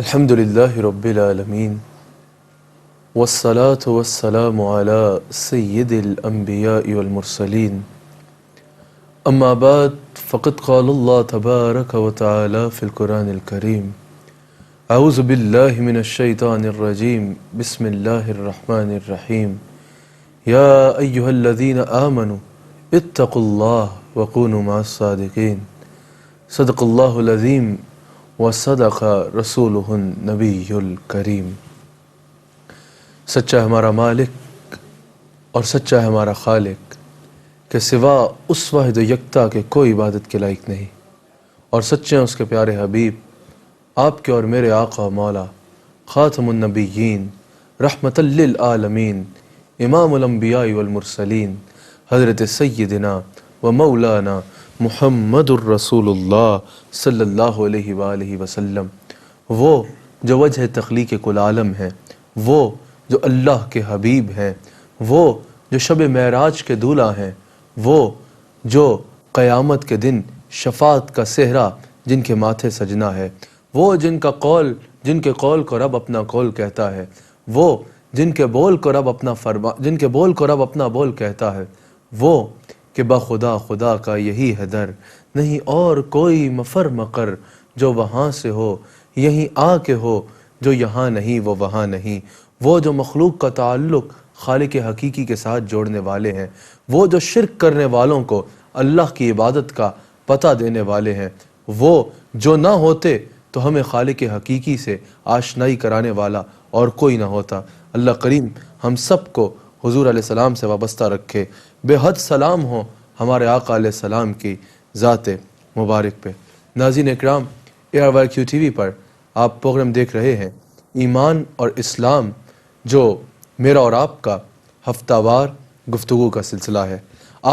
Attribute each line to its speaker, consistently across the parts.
Speaker 1: الحمد لله رب العالمين والصلاة والسلام على سيد الأنبياء والمرسلين أما بعد فقد قال الله تبارك وتعالى في القرآن الكريم أعوذ بالله من الشيطان الرجيم بسم الله الرحمن الرحيم يا أيها الذين آمنوا اتقوا الله وكونوا مع الصادقين صدق الله العظيم وصدق رسولہ النبی الکریم۔ سچا ہے ہمارا مالک اور سچا ہے ہمارا خالق کہ سوا اس واحد و یکتا کے کوئی عبادت کے لائق نہیں، اور سچے ہیں اس کے پیارے حبیب آپ کے اور میرے آقا مولا خاتم النبیین رحمت للعالمین امام الانبیاء والمرسلین حضرت سیدنا و مولانا محمد الرسول اللہ صلی اللہ علیہ وآلہ وسلم، وہ جو وجہ تخلیق کل عالم ہیں، وہ جو اللہ کے حبیب ہیں، وہ جو شب معراج کے دولہ ہیں، وہ جو قیامت کے دن شفاعت کا صحرا جن کے ماتھے سجنا ہے، وہ جن کے قول کو رب اپنا قول کہتا ہے، وہ جن کے بول کو رب اپنا بول کہتا ہے، وہ کہ بخدا خدا کا یہی ہے در، نہیں اور کوئی مفر مقر، جو وہاں سے ہو یہیں آ کے ہو، جو یہاں نہیں وہ وہاں نہیں، وہ جو مخلوق کا تعلق خالق حقیقی کے ساتھ جوڑنے والے ہیں، وہ جو شرک کرنے والوں کو اللہ کی عبادت کا پتہ دینے والے ہیں، وہ جو نہ ہوتے تو ہمیں خالق حقیقی سے آشنائی کرانے والا اور کوئی نہ ہوتا۔ اللہ کریم ہم سب کو حضور علیہ السلام سے وابستہ رکھے۔ بے حد سلام ہو ہمارے آقا علیہ السلام کی ذات مبارک پہ۔ ناظرین اکرام، ARYQ TV پر آپ پروگرام دیکھ رہے ہیں ایمان اور اسلام، جو میرا اور آپ کا ہفتہ وار گفتگو کا سلسلہ ہے۔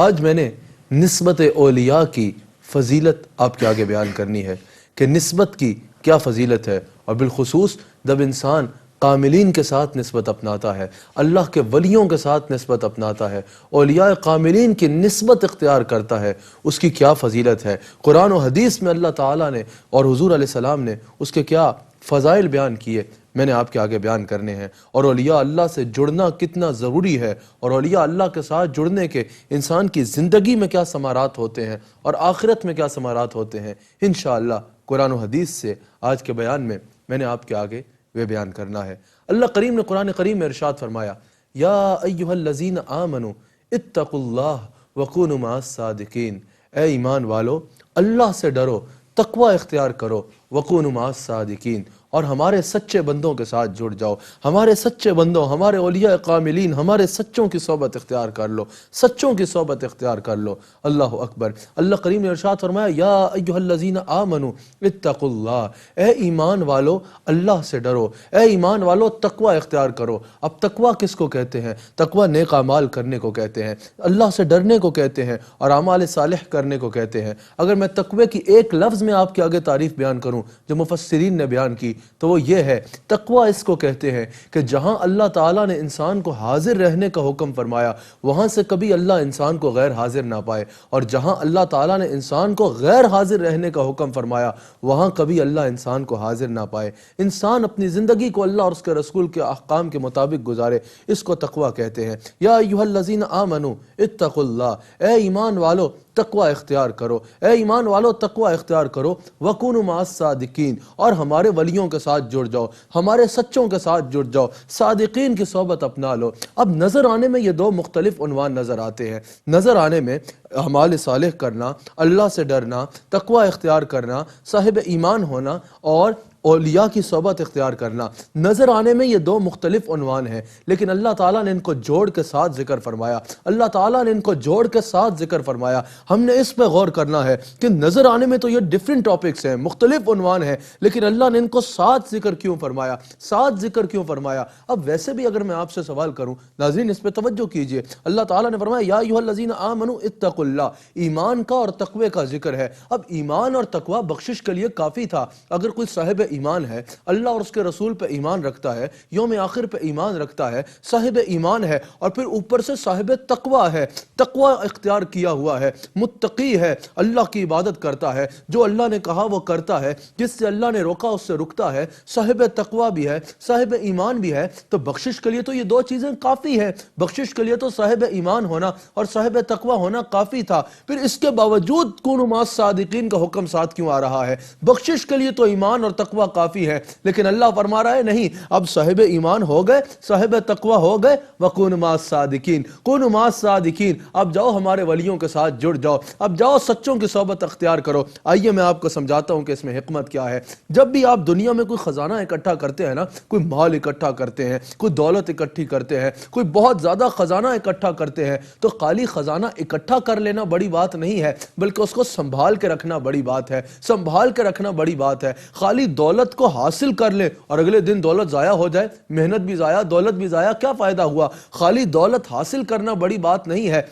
Speaker 1: آج میں نے نسبت اولیاء کی فضیلت آپ کے آگے بیان کرنی ہے کہ نسبت کی کیا فضیلت ہے، اور بالخصوص جب انسان کاملین کے ساتھ نسبت اپناتا ہے، اللہ کے ولیوں کے ساتھ نسبت اپناتا ہے، اولیاء کاملین کی نسبت اختیار کرتا ہے، اس کی کیا فضیلت ہے۔ قرآن و حدیث میں اللہ تعالیٰ نے اور حضور علیہ السلام نے اس کے کیا فضائل بیان کیے، میں نے آپ کے آگے بیان کرنے ہیں۔ اور اولیاء اللہ سے جڑنا کتنا ضروری ہے، اور اولیاء اللہ کے ساتھ جڑنے کے انسان کی زندگی میں کیا ثمرات ہوتے ہیں اور آخرت میں کیا ثمرات ہوتے ہیں، انشاءاللہ قرآن و حدیث سے آج کے بیان میں نے آپ کے آگے وہ بیان کرنا ہے۔ اللہ کریم نے قرآن کریم میں ارشاد فرمایا، یا ایہا الذین آمنوا اتقوا اللہ وکونوا مع الصادقین، اے ایمان والو اللہ سے ڈرو، تقوی اختیار کرو، وکونوا مع الصادقین، اور ہمارے سچے بندوں کے ساتھ جڑ جاؤ، ہمارے سچے بندوں، ہمارے اولیاء کاملین، ہمارے سچوں کی صحبت اختیار کر لو، سچوں کی صحبت اختیار کر لو۔ اللہ اکبر۔ اللہ کریم نے ارشاد فرمایا، یا ایہا الذین آمنوا اتقوا اللہ، اے ایمان والو اللہ سے ڈرو، اے ایمان والو تقوی اختیار کرو۔ اب تقوی کس کو کہتے ہیں؟ تقوی نیک اعمال کرنے کو کہتے ہیں، اللہ سے ڈرنے کو کہتے ہیں، اور اعمال صالح کرنے کو کہتے ہیں۔ اگر میں تقوی کی ایک لفظ میں آپ کے آگے تعریف بیان کروں جو مفسرین نے بیان کی، تو وہ یہ ہے، تقوی اس کو کہتے ہیں کہ جہاں اللہ تعالیٰ نے انسان کو حاضر رہنے کا حکم فرمایا، وہاں سے کبھی اللہ انسان کو غیر حاضر نہ پائے، اور جہاں اللہ تعالیٰ نے انسان کو غیر حاضر رہنے کا حکم فرمایا، وہاں کبھی اللہ انسان کو حاضر نہ پائے۔ انسان اپنی زندگی کو اللہ اور اس کے رسول کے احکام کے مطابق گزارے، اس کو تقوی کہتے ہیں۔ یا ایھا الذین آمنوا اتقوا اللہ، اے ایمان والو تقوی اختیار کرو، اے ایمان والو تقوی اختیار کرو، وکونوا مع الصادقین، اور ہمارے ولیوں کے ساتھ جڑ جاؤ، ہمارے سچوں کے ساتھ جڑ جاؤ، صادقین کی صحبت اپنا لو۔ اب نظر آنے میں یہ دو مختلف عنوان نظر آتے ہیں۔ نظر آنے میں اعمال صالح کرنا، اللہ سے ڈرنا، تقوی اختیار کرنا، صاحب ایمان ہونا، اور اولیاء کی صحبت اختیار کرنا، نظر آنے میں یہ دو مختلف عنوان ہیں، لیکن اللہ تعالیٰ نے ان کو جوڑ کے ساتھ ذکر فرمایا، اللہ تعالیٰ نے ان کو جوڑ کے ساتھ ذکر فرمایا۔ ہم نے اس پہ غور کرنا ہے کہ نظر آنے میں تو یہ ڈیفرنٹ ٹاپکس ہیں، مختلف عنوان ہیں، لیکن اللہ نے ان کو ساتھ ذکر کیوں فرمایا، ساتھ ذکر کیوں فرمایا؟ اب ویسے بھی اگر میں آپ سے سوال کروں، ناظرین اس پہ توجہ کیجئے، اللہ تعالیٰ نے فرمایا، یا ایھا الذین آمنوا اتقوا اللہ، ایمان کا اور تقوی کا ذکر ہے۔ اب ایمان اور تقوی بخشش کے لیے کافی تھا۔ اگر کوئی صاحب ایمان ہے، اللہ اور اس کے رسول پہ ایمان رکھتا ہے، یوم آخر پہ ایمان رکھتا ہے، صاحب ایمان ہے، اور پھر اوپر سے صاحب تقوی ہے، تقوی اختیار کیا ہوا ہے، متقی ہے، اللہ کی عبادت کرتا ہے، جو اللہ نے کہا وہ کرتا ہے، جس سے اللہ نے روکا اس سے رکتا ہے، صاحب تقوی بھی ہے، صاحب ایمان بھی ہے، تو بخشش کے لیے تو یہ دو چیزیں کافی ہے، بخشش کے لیے تو صاحب ایمان ہونا اور صاحب تقوی ہونا کافی تھا، پھر اس کے باوجود کونوا مع الصادقین کا حکم ساتھ کیوں آ رہا ہے؟ بخشش کے لیے تو ایمان اور تقوی کافی ہے، لیکن اللہ فرما رہا ہے نہیں، اب صاحب ایمان ہو گئے، صاحب تقوی ہو گئے، وَكُونُوا مَعَ الصَّادِقِينَ، كُونُوا مَعَ الصَّادِقِينَ، اب جاؤ ہمارے ولیوں کے ساتھ جڑ جاؤ، اب جاؤ سچوں کی صحبت اختیار کرو۔ آئیے میں آپ کو سمجھاتا ہوں کہ اس میں حکمت کیا ہے۔ جب بھی آپ دنیا میں کوئی خزانہ اکٹھا کرتے ہیں نا، کوئی مال اکٹھا کرتے ہیں، کوئی دولت اکٹھی کرتے ہیں، کوئی بہت زیادہ خزانہ اکٹھا کرتے ہیں، تو خالی خزانہ اکٹھا کر لینا بڑی بات نہیں ہے، بلکہ اس کو سنبھال کے رکھنا بڑی بات ہے، سنبھال کے رکھنا بڑی بات ہے۔ خالی دولت کو حاصل کر لے اور اگلے دن دولت ضائع ہو جائے، محنت بھی ضائع، دولت بھی ضائع، کیا فائدہ ہوا؟ خالی دولت حاصل کرنا بڑی بات نہیں ہے،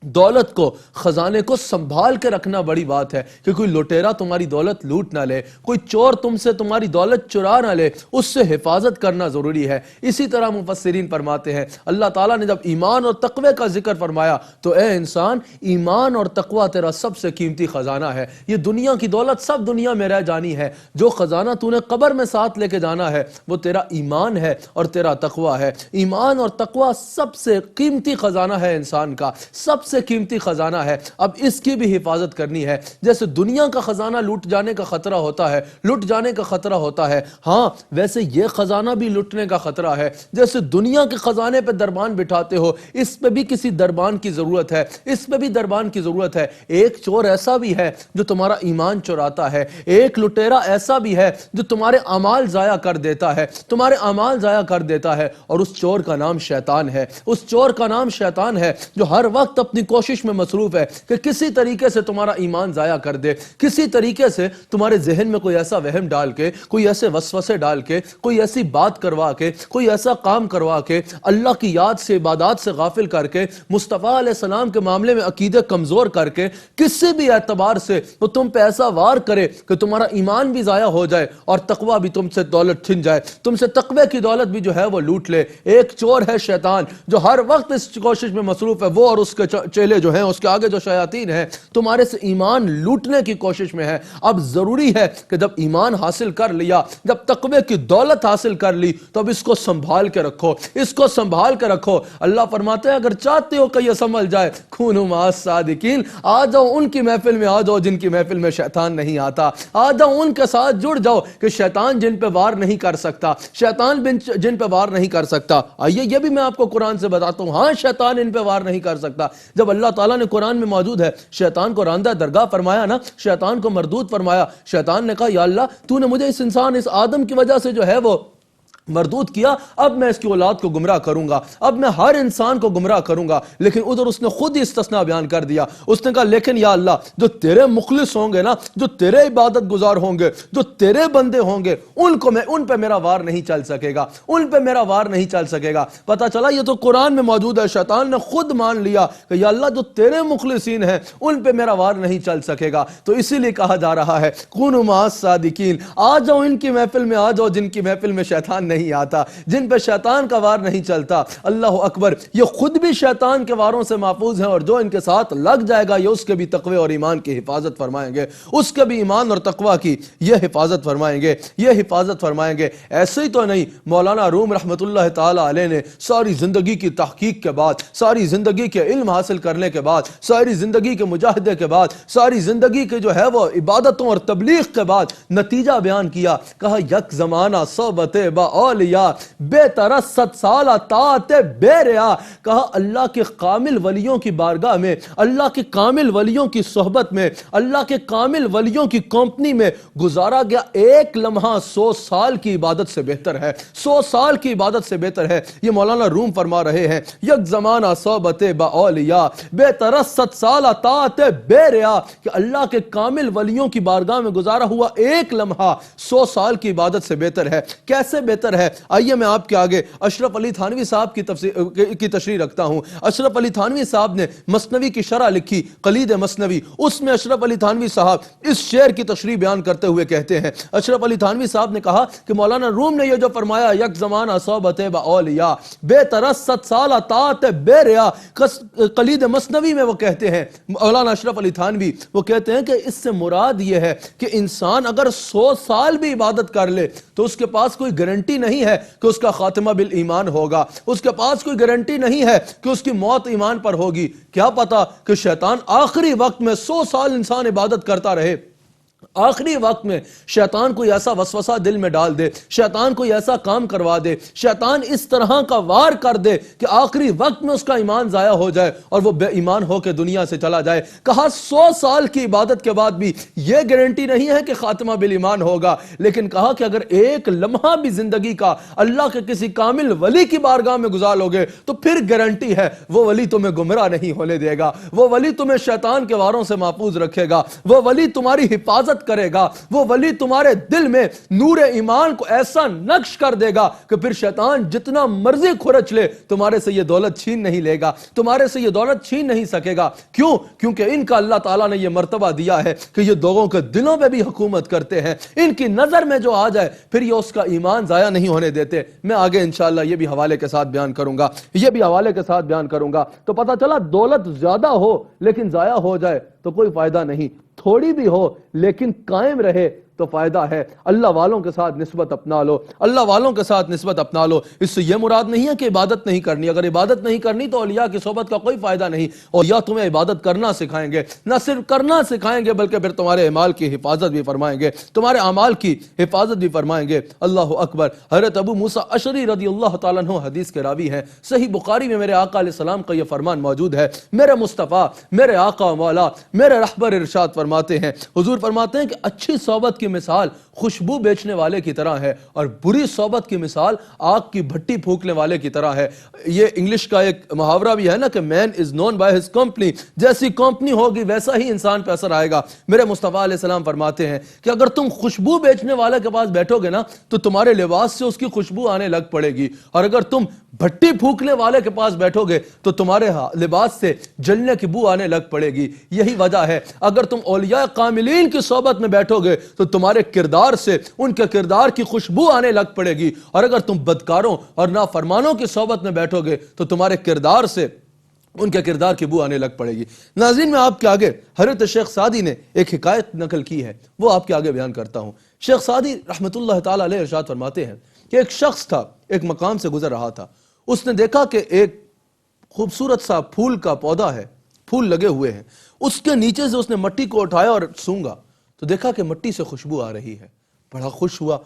Speaker 1: دولت کو، خزانے کو سنبھال کے رکھنا بڑی بات ہے، کہ کوئی لٹیرا تمہاری دولت لوٹ نہ لے، کوئی چور تم سے تمہاری دولت چرا نہ لے، اس سے حفاظت کرنا ضروری ہے۔ اسی طرح مفسرین فرماتے ہیں اللہ تعالیٰ نے جب ایمان اور تقوی کا ذکر فرمایا تو اے انسان، ایمان اور تقوی تیرا سب سے قیمتی خزانہ ہے۔ یہ دنیا کی دولت سب دنیا میں رہ جانی ہے، جو خزانہ تو نے قبر میں ساتھ لے کے جانا ہے وہ تیرا ایمان ہے اور تیرا تقوی ہے۔ ایمان اور تقوی سب سے قیمتی خزانہ ہے انسان کا، سب سے قیمتی خزانہ ہے، اب اس کی بھی حفاظت کرنی ہے۔ جیسے دنیا کا خزانہ لوٹ جانے کا خطرہ ہوتا ہے، لٹ جانے کا خطرہ ہوتا ہے، ہاں ویسے یہ خزانہ بھی لٹنے کا خطرہ ہے۔ جیسے دنیا کے خزانے پہ دربان بٹھاتے ہو، اس پہ بھی کسی دربان کی ضرورت ہے، اس پہ بھی دربان کی ضرورت ہے۔ ایک چور ایسا بھی ہے جو تمہارا ایمان چراتا ہے، ایک لٹیرا ایسا بھی ہے جو تمہارے اعمال ضائع کر دیتا ہے، تمہارے اعمال ضائع کر دیتا ہے، اور اس چور کا نام شیطان ہے، اس چور کا نام شیطان ہے، جو ہر وقت اپنی کوشش میں مصروف ہے کہ کسی طریقے سے تمہارا ایمان ضائع کر دے، کسی طریقے سے تمہارے ذہن میں کوئی ایسا وہم ڈال کے، کوئی ایسے وسوسے ڈال کے، کوئی ایسی بات کروا کے، کوئی ایسا کام کروا کے، اللہ کی یاد سے، عبادات سے غافل کر کے، مصطفیٰ علیہ السلام کے معاملے میں عقیدے کمزور کر کے، کسی بھی اعتبار سے وہ تم پہ ایسا وار کرے کہ تمہارا ایمان بھی ضائع ہو جائے اور تقوی بھی تم سے دولت چھن جائے، تم سے تقوی کی دولت بھی جو ہے وہ لوٹ لے۔ ایک چور ہے شیطان جو ہر وقت اس کوشش میں مصروف ہے، وہ اور اس کے چیلے جو ہیں، اس کے آگے جو شیاطین ہیں، تمہارے سے ایمان لوٹنے کی کوشش میں ہے۔ اب ضروری ہے کہ جب ایمان حاصل کر لیا، جب تقوی کی دولت حاصل کر لی، تو اب اس کو سنبھال کے رکھو، اس کو سنبھال کے رکھو۔ اللہ فرماتے ہیں اگر چاہتے ہو کہ یہ سنبھل جائے، کونوا مع الصادقین، آ جاؤ ان کی محفل میں، آ جاؤ جن کی محفل میں شیطان نہیں آتا، آ جاؤ ان کے ساتھ جڑ جاؤ کہ شیطان جن پہ وار نہیں کر سکتا، شیطان جن پہ وار نہیں کر سکتا۔ آئیے یہ بھی میں آپ کو قرآن سے بتاتا ہوں، ہاں شیطان ان پہ وار نہیں کر سکتا۔ جب اللہ تعالیٰ نے قرآن میں موجود ہے شیطان کو راندہ درگاہ فرمایا نا، شیطان کو مردود فرمایا، شیطان نے کہا یا اللہ تو نے مجھے اس انسان، اس آدم کی وجہ سے جو ہے وہ مردود کیا، اب میں اس کی اولاد کو گمراہ کروں گا، اب میں ہر انسان کو گمراہ کروں گا۔ لیکن ادھر اس نے خود ہی استثناء بیان کر دیا، اس نے کہا لیکن یا اللہ جو تیرے مخلص ہوں گے نا، جو تیرے عبادت گزار ہوں گے، جو تیرے بندے ہوں گے، ان پہ میرا وار نہیں چل سکے گا، ان پہ میرا وار نہیں چل سکے گا۔ پتہ چلا یہ تو قرآن میں موجود ہے، شیطان نے خود مان لیا کہ یا اللہ جو تیرے مخلصین ہیں ان پہ میرا وار نہیں چل سکے گا۔ تو اسی لیے کہا جا رہا ہے کونوا مع الصادقین، آ جاؤ ان کی محفل میں، آ جاؤ جن کی محفل میں شیطان نہیں آتا، جن پہ شیطان کا وار نہیں چلتا۔ اللہ اکبر، یہ خود بھی شیطان کے واروں سے محفوظ ہیں، اور جو ان کے ساتھ لگ جائے گا یہ اس کے بھی تقوی اور ایمان کی حفاظت فرمائیں گے، اس کے بھی ایمان اور تقوی کی یہ حفاظت فرمائیں گے، یہ حفاظت فرمائیں گے۔ ایسے ہی تو نہیں، مولانا روم رحمۃ اللہ تعالی علیہ نے ساری زندگی کی تحقیق کے بعد، ساری زندگی کے علم حاصل کرنے کے بعد، ساری زندگی کے مجاہدے کے بعد، ساری زندگی کے جو ہے وہ عبادتوں اور تبلیغ کے بعد نتیجہ بیان کیا، کہا یک زمانہ صحبت با اولیاء بے ترست سالہ طاعت بے ریا، کہا اللہ کے کامل ولیوں کی بارگاہ میں، اللہ کے کامل ولیوں کی صحبت میں، اللہ کے کامل ولیوں کی کمپنی میں گزارا گیا ایک لمحہ 100 سال کی عبادت سے بہتر ہے، 100 سال کی عبادت سے بہتر ہے۔ یہ مولانا روم فرما رہے ہیں یک زمانہ صحبت با اولیاء بے ترست سالہ طاعت بے ریا، کہ اللہ کے کامل ولیوں کی بارگاہ میں گزارا ہوا ایک لمحہ 100 سال کی عبادت سے بہتر ہے۔ کیسے بہتر بہتر ہے۔ آئیے میں آپ کے آگے اشرف علی تھانوی صاحب کی تشریح رکھتا ہوں۔ اشرف علی تھانوی صاحب نے مثنوی کی شرح لکھی، قلید مثنوی، اس میں اشرف علی تھانوی صاحب اس شعر کی تشریح بیان کرتے ہوئے کہتے ہیں، اشرف علی تھانوی صاحب نے کہا کہ مولانا روم نے یہ جو فرمایا یک زمانہ صحبت با اولیاء بے ترست سالہ طاعت بے ریا، قلید مثنوی میں وہ کہتے ہیں، مولانا اشرف علی تھانوی وہ کہتے ہیں کہ اس سے مراد یہ ہے کہ انسان اگر 100 سال بھی عبادت کر لے تو اس کے پاس کوئی گارنٹی نہیں ہے کہ اس کا خاتمہ بالایمان ہوگا، اس کے پاس کوئی گارنٹی نہیں ہے کہ اس کی موت ایمان پر ہوگی۔ کیا پتا کہ شیطان آخری وقت میں 100 سال انسان عبادت کرتا رہے، آخری وقت میں شیطان کوئی ایسا وسوسہ دل میں ڈال دے، شیطان کوئی ایسا کام کروا دے، شیطان اس طرح کا وار کر دے کہ آخری وقت میں اس کا ایمان ضائع ہو جائے اور وہ بے ایمان ہو کے دنیا سے چلا جائے۔ کہا 100 سال کی عبادت کے بعد بھی یہ گارنٹی نہیں ہے کہ خاتمہ بالایمان ہوگا، لیکن کہا کہ اگر ایک لمحہ بھی زندگی کا اللہ کے کسی کامل ولی کی بارگاہ میں گزار لوگے تو پھر گارنٹی ہے وہ ولی تمہیں گمراہ نہیں ہونے دے گا، وہ ولی تمہیں شیطان کے واروں سے محفوظ رکھے گا، وہ ولی تمہاری حفاظت کرے گا، وہ ولی تمہارے دل میں نور ایمان کو ایسا نقش کر دے گا کہ پھر شیطان جتنا مرضی کھرچ لے تمہارے سے یہ دولت چھین نہیں لے گا، تمہارے سے یہ دولت چھین نہیں سکے گا۔ کیوں؟ کیونکہ ان کا اللہ تعالیٰ نے یہ مرتبہ دیا ہے کہ یہ لوگوں کے دلوں میں بھی حکومت کرتے ہیں، ان کی نظر میں جو آ جائے پھر یہ اس کا ایمان ضائع نہیں ہونے دیتے۔ میں آگے انشاءاللہ یہ بھی حوالے کے ساتھ بیان کروں گا، یہ بھی حوالے کے ساتھ بیان کروں گا۔ تو پتہ چلا دولت زیادہ ہو لیکن ضائع ہو جائے تو کوئی فائدہ نہیں، تھوڑی بھی ہو لیکن قائم رہے تو فائدہ ہے۔ اللہ والوں کے ساتھ نسبت اپنا لو، اللہ والوں کے ساتھ نسبت اپنا لو۔ اس سے یہ مراد نہیں ہے کہ عبادت نہیں کرنی، اگر عبادت نہیں کرنی تو اولیاء کی صحبت کا کوئی فائدہ نہیں، اولیاء تمہیں عبادت کرنا سکھائیں گے، نہ صرف کرنا سکھائیں گے بلکہ پھر تمہارے اعمال کی حفاظت بھی فرمائیں گے، تمہارے اعمال کی حفاظت بھی فرمائیں گے۔ اللہ اکبر۔ حضرت ابو موسیٰ اشعری رضی اللہ تعالیٰ عنہ حدیث کے راوی ہیں، صحیح بخاری میں میرے آقا علیہ السلام کا یہ فرمان موجود ہے، میرے مصطفیٰ، میرے آقا مولا، میرے رہبر ارشاد فرماتے ہیں، حضور فرماتے ہیں کہ اچھی صحبت کی مثال خوشبو بیچنے والے کی طرح ہے اور بری صحبت کی مثال آگ کی بھٹی پھونکنے والے کی طرح ہے۔ یہ انگلش کا ایک محاورہ بھی ہے نا کہ مین از نون بائی ہز کمپنی، جیسی کمپنی ہوگی ویسا ہی انسان پہ اثر آئے گا۔ میرے مصطفیٰ علیہ السلام فرماتے ہیں کہ اگر تم خوشبو بیچنے والے کے پاس بیٹھو گے نا تو تمہارے لباس سے اس کی خوشبو آنے لگ پڑے گی، اور اگر تم بھٹی پھونکنے والے کے پاس بیٹھو گے تو تمہارے لباس سے جلنے کی بو آنے لگ پڑے گی۔ یہی وجہ ہے اگر تم اولیاء کاملین کی صحبت میں بیٹھو گے تو تمہارے کردار سے ان کے کردار کی خوشبو آنے لگ پڑے گی، اور اگر تم بدکاروں اور نافرمانوں کی صحبت میں بیٹھو گے تو تمہارے کردار سے ان کے کردار کی بو آنے لگ پڑے گی۔ ناظرین، میں آپ کے آگے حضرت شیخ سعدی نے ایک حکایت نقل کی ہے، وہ آپ کے آگے بیان کرتا ہوں۔ شیخ سعدی رحمۃ اللہ تعالی علیہ ارشاد فرماتے ہیں کہ ایک شخص تھا، ایک مقام سے گزر رہا تھا، اس نے دیکھا کہ ایک خوبصورت سا پھول کا پودا ہے، پھول لگے ہوئے ہیں، اس کے نیچے سے اس نے مٹی کو اٹھایا اور سونگا تو دیکھا کہ مٹی سے خوشبو آ رہی ہے، بڑا خوش ہوا،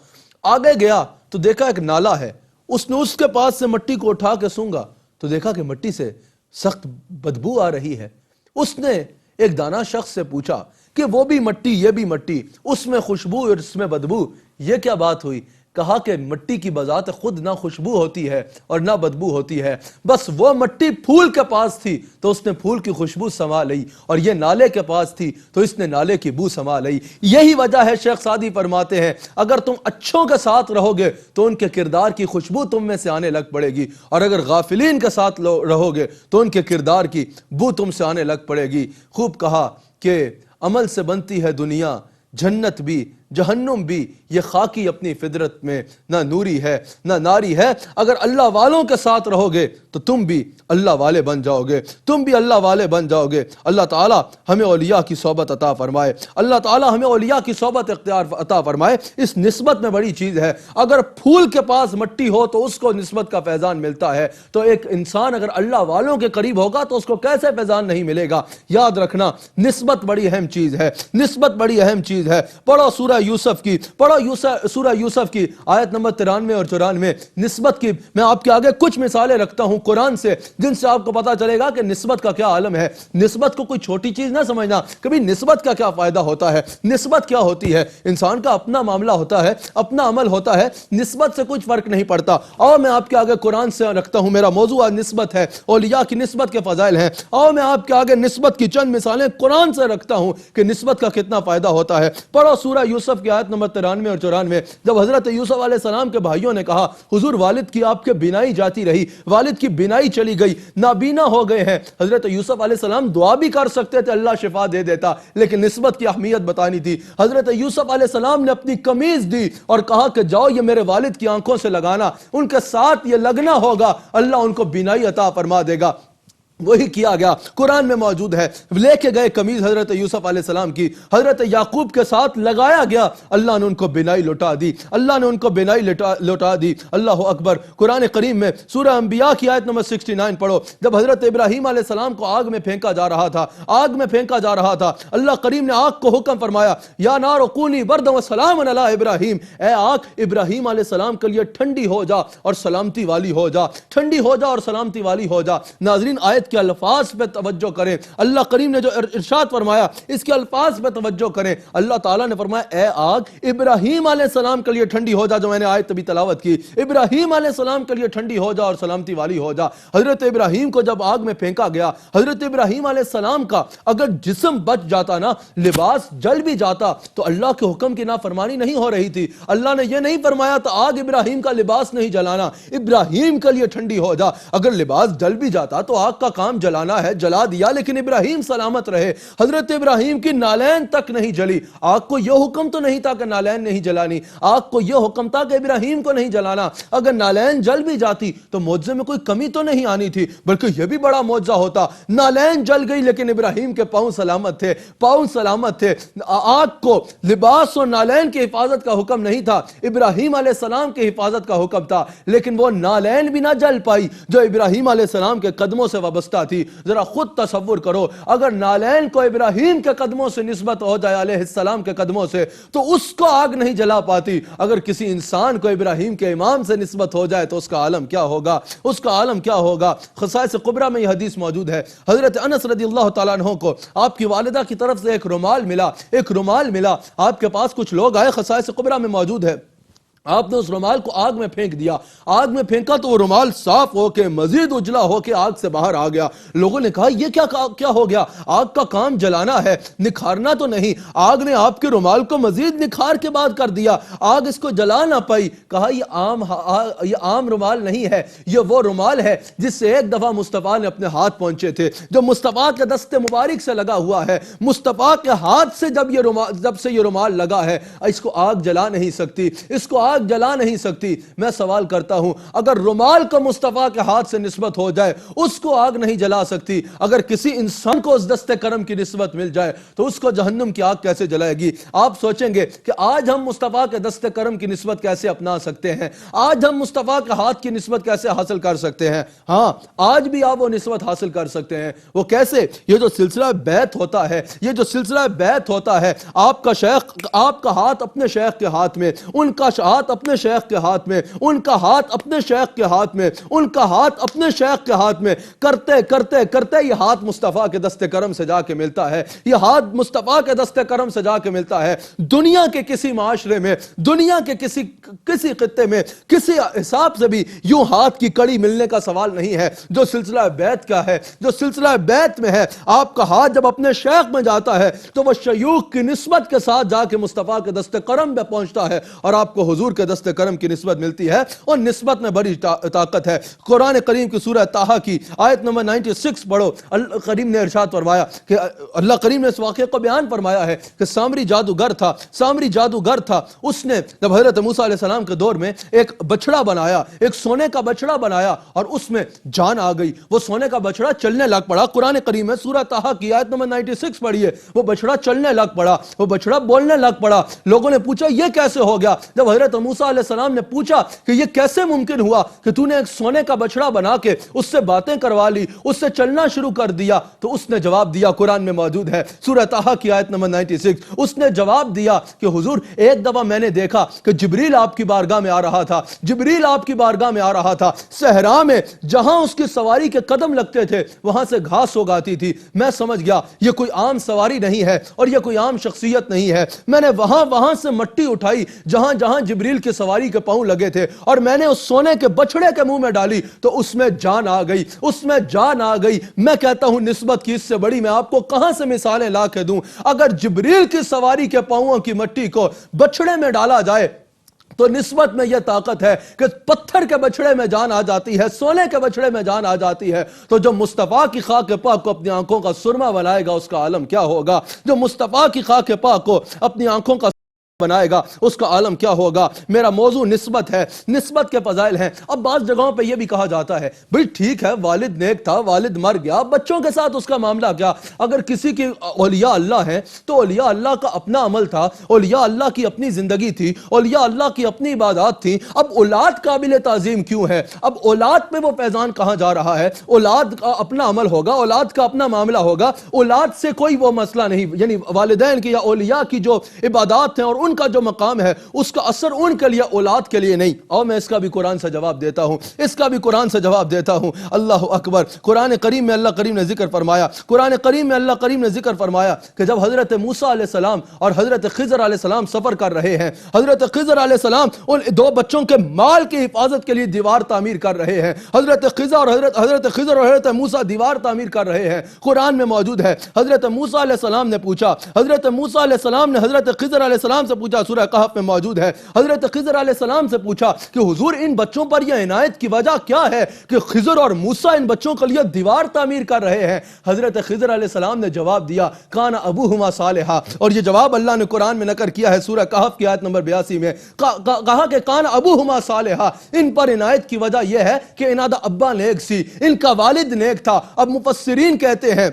Speaker 1: آگے گیا تو دیکھا ایک نالا ہے، اس نے اس کے پاس سے مٹی کو اٹھا کے سونگا تو دیکھا کہ مٹی سے سخت بدبو آ رہی ہے۔ اس نے ایک دانا شخص سے پوچھا کہ وہ بھی مٹی یہ بھی مٹی، اس میں خوشبو اور اس میں بدبو، یہ کیا بات ہوئی؟ کہا کہ مٹی کی بذات خود نہ خوشبو ہوتی ہے اور نہ بدبو ہوتی ہے، بس وہ مٹی پھول کے پاس تھی تو اس نے پھول کی خوشبو سما لئی، اور یہ نالے کے پاس تھی تو اس نے نالے کی بو سما لئی۔ یہی وجہ ہے شیخ سعدی فرماتے ہیں اگر تم اچھوں کے ساتھ رہو گے تو ان کے کردار کی خوشبو تم میں سے آنے لگ پڑے گی، اور اگر غافلین کے ساتھ رہو گے تو ان کے کردار کی بو تم سے آنے لگ پڑے گی۔ خوب کہا کہ عمل سے بنتی ہے دنیا، جنت بھی جہنم بھی، یہ خاکی اپنی فطرت میں نہ نوری ہے نہ ناری ہے۔ اگر اللہ والوں کے ساتھ رہو گے تو تم بھی اللہ والے بن جاؤ گے، تم بھی اللہ والے بن جاؤ گے۔ اللہ تعالیٰ ہمیں اولیاء کی صحبت عطا فرمائے، اللہ تعالیٰ ہمیں اولیاء کی صحبت اختیار عطا فرمائے۔ اس نسبت میں بڑی چیز ہے، اگر پھول کے پاس مٹی ہو تو اس کو نسبت کا فیضان ملتا ہے، تو ایک انسان اگر اللہ والوں کے قریب ہوگا تو اس کو کیسے فیضان نہیں ملے گا؟ یاد رکھنا نسبت بڑی اہم چیز ہے، نسبت بڑی اہم چیز ہے۔ پڑھو سورہ یوسف کی، پڑھو سورہ یوسف کی آیت نمبر 93 اور 94۔ نسبت کی میں آپ کے آگے کچھ مثالیں رکھتا ہوں قرآن سے جن سے آپ کو پتا چلے گا کہ نسبت کا کیا عالم ہے۔ نسبت کو کوئی چھوٹی چیز نہ سمجھنا، کبھی نسبت کا کیا فائدہ ہوتا ہے، نسبت کیا ہوتی ہے۔ انسان کا اپنا معاملہ ہوتا ہے، اپنا عمل ہوتا ہے، نسبت سے کچھ فرق نہیں پڑتا۔ اور میں آپ کے آگے قرآن سے رکھتا ہوں، میرا موضوع آج نسبت ہے، اولیاء کی نسبت کے فضائل ہیں، اور میں آپ کے آگے نسبت کی چند مثالیں قرآن سے رکھتا ہوں کہ نسبت کا کتنا فائدہ ہوتا ہے۔ پڑھو سورہ یوسف یوسف کی آیت نمبر 93 اور 94، جب حضرت یوسف علیہ السلام کے بھائیوں نے کہا حضور والد کی آپ کے بینائی جاتی رہی، والد کی بینائی چلی گئی، نابینا ہو گئے ہیں، حضرت یوسف علیہ السلام دعا بھی کر سکتے تھے اللہ شفا دے دیتا، لیکن نسبت کی اہمیت بتانی تھی۔ حضرت یوسف علیہ السلام نے اپنی قمیض دی اور کہا کہ جاؤ یہ میرے والد کی آنکھوں سے لگانا، ان کے ساتھ یہ لگنا ہوگا، اللہ ان کو بینائی عطا فرما دے گا۔ وہی کیا گیا، قرآن میں موجود ہے، لے کے گئے قمیض حضرت یوسف علیہ السلام کی، حضرت یعقوب کے ساتھ لگایا گیا، اللہ نے ان کو بینائی لوٹا دی، اللہ نے ان کو بینائی لوٹا دی۔ اللہ اکبر۔ قرآن کریم میں سورہ انبیاء کی آیت نمبر 69 پڑھو، جب حضرت ابراہیم علیہ السلام کو آگ میں پھینکا جا رہا تھا، آگ میں پھینکا جا رہا تھا، اللہ کریم نے آگ کو حکم فرمایا یا نار کونی بردا وسلام علی ابراہیم، اے آگ ابراہیم علیہ السلام کے لیے ٹھنڈی ہو جا اور سلامتی والی ہو جا، ٹھنڈی ہو جا اور سلامتی والی ہو جا۔ ناظرین آیت کے الفاظ پہ توجہ کریں، اللہ کریم نے جو ارشاد فرمایا اس کے الفاظ پہ توجہ کریں۔ اللہ تعالیٰ نے فرمایا اے آگ ابراہیم علیہ السلام کے لیے ٹھنڈی ہو جا، جو میں نے آیت ابھی تلاوت کی، ابراہیم علیہ السلام کے لیے ٹھنڈی ہو جا اور سلامتی والی ہو جا۔ حضرت ابراہیم کو جب آگ میں پھینکا گیا، حضرت ابراہیم علیہ السلام کا اگر جسم بچ جاتا نا، لباس جل بھی جاتا، تو اللہ کے حکم کی نافرمانی نہیں ہو رہی تھی۔ اللہ نے یہ نہیں فرمایا تو آگ ابراہیم کا لباس نہیں جلانا، ابراہیم کے لیے ٹھنڈی ہو جا۔ اگر لباس جل بھی جاتا تو آگ کا کام جلانا ہے، جلا دیا، لیکن ابراہیم سلامت رہے۔ حضرت ابراہیم کی نالین تک نہیں جلی۔ آگ کو یہ حکم تو نہیں تھا کہ نالین نہیں جلانی، آگ کو یہ حکم تھا کہ ابراہیم کو نہیں جلانا۔ اگر نالین جل بھی جاتی تو معجزے میں کوئی کمی تو نہیں آنی تھی، بلکہ یہ بھی بڑا معجزہ ہوتا۔ نالین جل گئی لیکن ابراہیم کے پاؤں سلامت تھے، پاؤں سلامت تھے۔ آگ کو لباس اور نالین کی حفاظت کا حکم نہیں تھا، ابراہیم علیہ السلام کی حفاظت کا حکم تھا، لیکن وہ نالین بھی نہ جل پائی جو ابراہیم علیہ السلام کے قدموں سے وابستہ تھی۔ ذرا خود تصور کرو، اگر نالین کو ابراہیم کے قدموں سے نسبت ہو جائے علیہ السلام کے قدموں سے تو اس کو آگ نہیں جلا پاتی۔ اگر کسی انسان کو ابراہیم کے امام سے نسبت ہو جائے تو اس کا عالم کیا ہوگا، اس کا عالم کیا ہوگا۔ خصائص کبریٰ میں یہ حدیث موجود ہے، حضرت انس رضی اللہ تعالیٰ عنہ کو آپ کی والدہ کی طرف سے ایک رومال ملا، آپ کے پاس کچھ لوگ آئے، خصائص کبریٰ میں موجود ہے، آپ نے اس رومال کو آگ میں پھینک دیا، آگ میں پھینکا تو وہ رومال صاف ہو کے مزید اجلا ہو کے آگ سے باہر آ گیا۔ لوگوں نے کہا یہ کیا ہو گیا، آگ کا کام جلانا ہے، نکھارنا تو نہیں، آگ نے آپ کے رومال کو مزید نکھار کے بعد کر دیا، آگ اس کو جلا نہ پائی۔ کہا یہ عام رومال نہیں ہے، یہ وہ رومال ہے جس سے ایک دفعہ مصطفیٰ نے اپنے ہاتھ پہنچے تھے، جو مصطفیٰ کے دست مبارک سے لگا ہوا ہے، مصطفیٰ کے ہاتھ سے جب سے یہ رومال لگا ہے، اس کو آگ جلا نہیں سکتی، اس کو آگ جلا نہیں سکتی۔ میں سوال کرتا ہوں، اگر رومال کو مصطفیٰ کے ہاتھ سے نسبت ہو جائے اس کو آگ نہیں جلا سکتی، اگر کسی انسان کو اس دست کرم کی نسبت مل جائے تو اس کو جہنم کی آگ کیسے جلائے گی؟ آپ سوچیں گے کہ آج ہم مصطفیٰ کے دست کرم کی نسبت کیسے اپنا سکتے ہیں، آج ہم مصطفیٰ کے ہاتھ کی نسبت کیسے حاصل کر سکتے ہیں؟ ہاں، آج بھی آپ وہ نسبت حاصل کر سکتے ہیں۔ وہ کیسے؟ یہ جو سلسلہ بیعت ہوتا ہے، آپ کا ہاتھ اپنے شیخ کے ہاتھ میں، ان کا ہاتھ اپنے شیخ کے ہاتھ میں، ان کا ہاتھ اپنے شیخ کے ہاتھ میں، ان کا ہاتھ اپنے شیخ کے ہاتھ میں، کرتے یہ ہاتھ مصطفیٰ کے دست کرم سے جا کے ملتا ہے، یہ ہاتھ مصطفیٰ کے دست کرم سے جا کے ملتا ہے۔ دنیا کے کسی معاشرے میں، دنیا کے کسی خطے میں، کسی حساب سے بھی یوں ہاتھ کی کڑی ملنے کا سوال نہیں ہے جو سلسلہ بیعت کا ہے، جو سلسلہ بیعت میں ہے۔ آپ کا ہاتھ جب اپنے شیخ میں جاتا ہے تو وہ شیوخ کی نسبت کے ساتھ جا کے مصطفیٰ کے دست کرم پہ پہنچتا ہے اور آپ کو حضور کے دست کرم کی نسبت ملتی ہے، اور نسبت میں بڑی طاقت ہے۔ قرآن کریم کی سورہ طٰہٰ کی آیت نمبر 96 پڑھو، اللہ کریم نے ارشاد فرمایا کہ اللہ کریم نے اس واقعے کو بیان فرمایا ہے کہ سامری جادوگر تھا، اس نے جب حضرت موسیٰ علیہ السلام کے دور میں ایک بچڑا بنایا، ایک سونے کا بچڑا بنایا، اور اس میں جان آ گئی، وہ سونے کا بچڑا چلنے لگ پڑا۔ قرآن کریم میں سورہ طٰہٰ کی آیت نمبر 96 پڑھیے، وہ بچڑا چلنے لگ پڑا، وہ بچڑا بولنے لگ پڑا۔ لوگوں نے پوچھا یہ کیسے ہو گیا؟ جب حضرت موسیٰ علیہ السلام نے پوچھا کہ یہ کیسے ممکن ہوا کہ تو نے ایک سونے کا بچڑا بنا کے اس سے باتیں کروا لی، اس سے چلنا شروع کر دیا؟ تو اس نے جواب دیا، قرآن میں موجود ہے سورہ طٰہٰ کی آیت نمبر 96، اس نے جواب دیا کہ حضور ایک دفعہ میں نے دیکھا کہ جبریل آپ کی بارگاہ میں آ رہا تھا، صحرا میں جہاں اس کی سواری کے قدم لگتے تھے وہاں سے گھاس اگاتی تھی۔ میں سمجھ گیا یہ کوئی عام سواری نہیں ہے اور یہ کوئی عام شخصیت نہیں ہے۔ میں نے وہاں سے مٹی اٹھائی جہاں جبریل جبریل کی سواری کے پاؤں لگے تھے اور میں نے اس سونے کے بچڑے کے منہ میں ڈالی تو اس میں جان آ گئی، اس میں جان آ گئی۔ میں کہتا ہوں نسبت کی اس سے بڑی میں آپ کو کہاں سے مثالیں لا کے دوں؟ اگر جبریل کی سواری کے پاؤں کی مٹی کو بچڑے میں ڈالا جائے تو نسبت میں یہ طاقت ہے کہ پتھر کے بچڑے میں جان آ جاتی ہے، سونے کے بچڑے میں جان آ جاتی ہے۔ تو جو مصطفیٰ کی خاک پاک کو اپنی آنکھوں کا سرما بنائے گا اس کا عالم کیا ہوگا؟ جو مصطفیٰ کی خاک پاک کو اپنی آنکھوں کا بنائے گا اس کا عالم کیا ہوگا؟ میرا موضوع نسبت ہے، نسبت کے فضائل ہیں۔ اب بعض جگہوں پہ یہ بھی کہا جاتا ہے بھئی ٹھیک ہے والد نیک تھا، والد مر گیا، بچوں کے ساتھ اس کا معاملہ کیا؟ اگر کسی کی اولیاء اللہ ہیں تو اولیاء اللہ کا اپنا عمل تھا، اولیاء اللہ کی اپنی زندگی تھی، اولیاء اللہ کی اپنی عبادات تھی۔ اب اولاد قابل تعظیم کیوں ہے؟ اب اولاد پہ وہ فیضان کہاں جا رہا ہے؟ اولاد کا اپنا عمل ہوگا، اولاد کا اپنا معاملہ ہوگا، اولاد سے کوئی وہ مسئلہ نہیں، یعنی والدین کی یا اولیاء کی جو عبادات ہیں اور ان کا جو مقام ہے اس کا اثر ان کے لیے اولاد کے لیے نہیں۔ اور میں اس کا بھی قرآن سے جواب دیتا ہوں، اس کا بھی قرآن سے جواب دیتا ہوں۔ اللہ اکبر! قرآن کریم میں اللہ کریم نے ذکر فرمایا، قرآن کریم میں اللہ کریم نے ذکر فرمایا کہ جب حضرت موسیٰ علیہ السلام اور حضرت خضر علیہ السلام سفر کر رہے ہیں، حضرت خضر علیہ السلام ان دو بچوں کے مال کی حفاظت کے لیے دیوار تعمیر کر رہے ہیں۔ حضرت خضر اور حضرت موسیٰ دیوار تعمیر کر رہے ہیں۔ قرآن میں موجود ہے حضرت موسیٰ علیہ السلام نے پوچھا، حضرت موسیٰ علیہ السلام نے حضرت خضر علیہ السلام سے پوچھا، سورہ کہف میں موجود ہے، حضرت خضر علیہ السلام سے پوچھا کہ حضور ان بچوں پر یہ عنایت کی وجہ کیا ہے کہ خضر اور موسیٰ ان بچوں کے لیے دیوار تعمیر کر رہے ہیں؟ حضرت خضر علیہ السلام نے جواب دیا کان ابوہما صالحا، اور یہ جواب اللہ نے قرآن میں نقل کیا ہے سورہ کہف کی آیت نمبر 82 میں، کہا کہ کان ابوہما صالحا، ان پر عنایت کی وجہ یہ ہے کہ انہاں دا ابا نیک سی، ان کا والد نیک تھا۔ اب مفسرین کہتے ہیں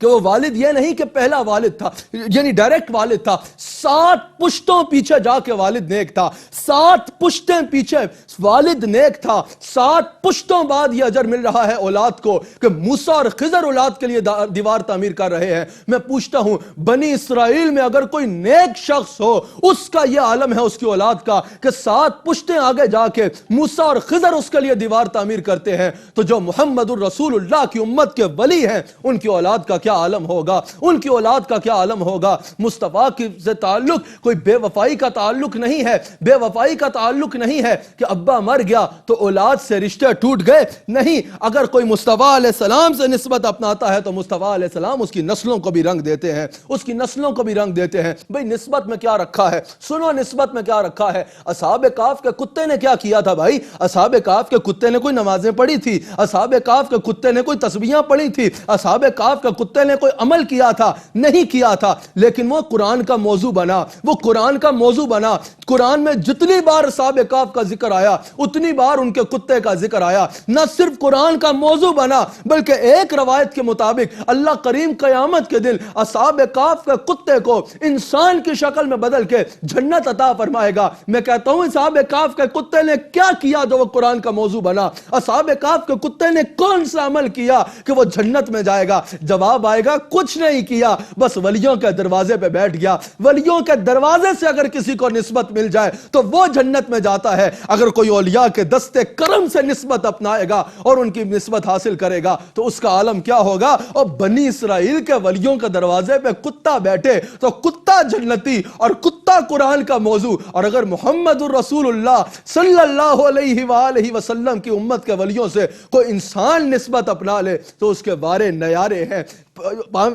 Speaker 1: کہ وہ والد یہ نہیں کہ پہلا والد تھا یعنی ڈائریکٹ والد تھا، 7 پشتوں پیچھے جا کے والد نیک تھا، 7 پشتیں پیچھے والد نیک تھا، 7 پشتوں بعد یہ اجر مل رہا ہے اولاد کو کہ موسیٰ اور خضر اولاد کے لیے دیوار تعمیر کر رہے ہیں۔ میں پوچھتا ہوں بنی اسرائیل میں اگر کوئی نیک شخص ہو اس کا یہ عالم ہے اس کی اولاد کا کہ 7 پشتیں آگے جا کے موسیٰ اور خضر اس کے لیے دیوار تعمیر کرتے ہیں، تو جو محمد الرسول اللہ کی امت کے ولی ہیں ان کی اولاد کا کیا عالم ہوگا؟ ان کی اولاد کا کیا عالم ہوگا؟ مصطفیٰ کی سے تعلق کوئی بے وفائی کا تعلق نہیں ہے، بے وفائی کا تعلق نہیں ہے کہ ابا مر گیا تو اولاد سے رشتے ٹوٹ گئے، نہیں۔ اگر کوئی مصطفیٰ علیہ السلام سے نسبت اپناتا ہے تو مصطفیٰ علیہ السلام اس کی نسلوں کو بھی رنگ دیتے ہیں، اس کی نسلوں کو بھی رنگ دیتے ہیں۔ بھئی نسبت میں کیا رکھا ہے؟ سنو نسبت میں کیا رکھا ہے۔ اصحاب کہف کے کتے نے کیا کیا تھا بھائی؟ اصحاب کہف کے کتے نے کوئی نمازیں پڑھی تھی، اصحاب کہف کے کتے نے کوئی تسبیحاں پڑھی تھی، اصحاب کہف کے کتے نے کوئی عمل کیا تھا؟ نہیں کیا تھا، لیکن وہ قرآن کا موضوع بنا، وہ قرآن کا موضوع بنا۔ قرآن میں جتنی بار اصحاب کہف کا ذکر آیا اتنی بار ان کے کتے کا ذکر آیا، نہ صرف قرآن کا موضوع بنا بلکہ ایک روایت کے مطابق اللہ کریم قیامت کے دن اصحاب کہف کے کتے کو انسان کی شکل میں بدل کے جنت عطا فرمائے گا۔ میں کہتا ہوں اصحاب کہف کے کتے نے کیا کیا جو وہ قرآن کا موضوع بنا؟ اصحاب کہف کے کتے نے کون سا عمل کیا کہ وہ جنت میں جائے گا؟ جواب آئے گا کچھ نہیں کیا، بس ولیوں کے دروازے پہ بیٹھ گیا۔ ولیوں کے دروازے سے اگر کسی کو نسبت مل جائے تو وہ جنت میں جاتا ہے۔ اگر کوئی اولیاء کے دستے کرم سے نسبت اپنائے گا اور ان کی نسبت حاصل کرے گا تو اس کا عالم کیا ہوگا؟ اور بنی اسرائیل کے ولیوں کے دروازے پہ کتا بیٹھے تو کتا جنتی اور کتا قرآن کا موضوع، اور اگر محمد الرسول اللہ صلی اللہ علیہ وآلہ وسلم کی امت کے ولیوں سے کوئی انسان نسبت اپنا لے تو اس کے وارے نیارے ہیں،